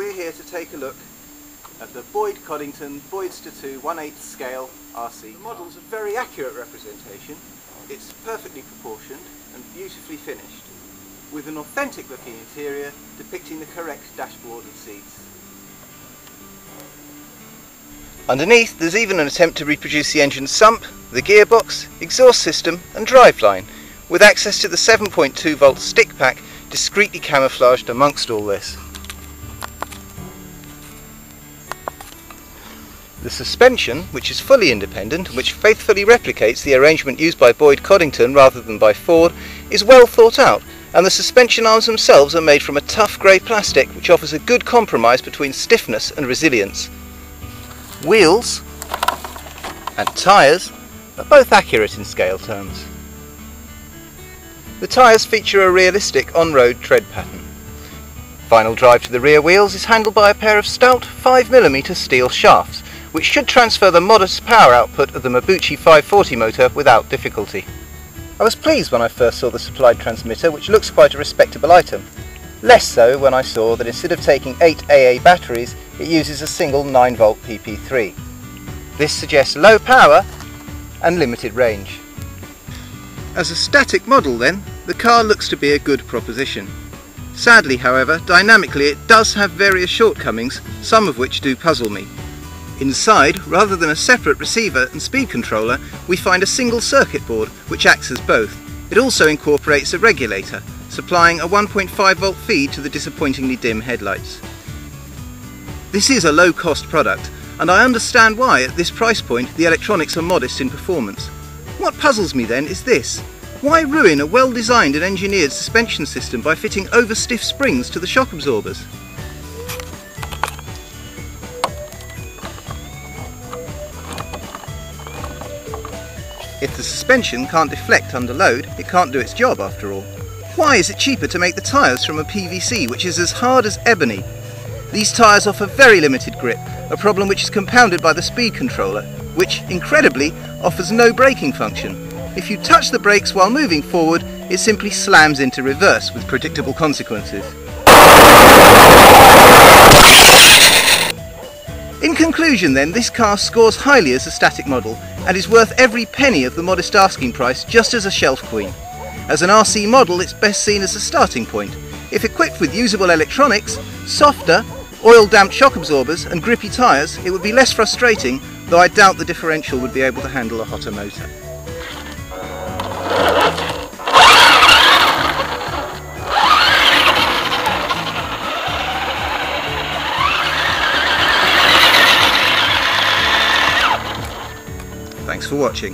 we're here to take a look at the Coddington Boydster II 1/8 scale RC. The model's a very accurate representation. It's perfectly proportioned and beautifully finished, with an authentic looking interior depicting the correct dashboard and seats. Underneath there's even an attempt to reproduce the engine's sump, the gearbox, exhaust system and driveline, with access to the 7.2 volt stick pack discreetly camouflaged amongst all this. The suspension, which is fully independent and which faithfully replicates the arrangement used by Coddington rather than by Ford, is well thought out, and the suspension arms themselves are made from a tough grey plastic which offers a good compromise between stiffness and resilience. Wheels and tyres are both accurate in scale terms. The tyres feature a realistic on-road tread pattern. Final drive to the rear wheels is handled by a pair of stout 5mm steel shafts, which should transfer the modest power output of the Mabuchi 540 motor without difficulty. I was pleased when I first saw the supplied transmitter, which looks quite a respectable item. Less so when I saw that instead of taking 8 AA batteries, it uses a single 9V PP3. This suggests low power and limited range. As a static model then, the car looks to be a good proposition. Sadly, however, dynamically it does have various shortcomings, some of which do puzzle me. Inside, rather than a separate receiver and speed controller, we find a single circuit board which acts as both. It also incorporates a regulator, supplying a 1.5V feed to the disappointingly dim headlights. This is a low-cost product, and I understand why at this price point the electronics are modest in performance. What puzzles me then is this: why ruin a well-designed and engineered suspension system by fitting over-stiff springs to the shock absorbers? If the suspension can't deflect under load, it can't do its job after all. Why is it cheaper to make the tyres from a PVC which is as hard as ebony? These tyres offer very limited grip, a problem which is compounded by the speed controller, which, incredibly, offers no braking function. If you touch the brakes while moving forward, it simply slams into reverse with predictable consequences. In conclusion then, this car scores highly as a static model and is worth every penny of the modest asking price just as a shelf queen. As an RC model, it's best seen as a starting point. If equipped with usable electronics, softer, oil-damped shock absorbers and grippy tyres, it would be less frustrating, though I doubt the differential would be able to handle a hotter motor. Thanks for watching.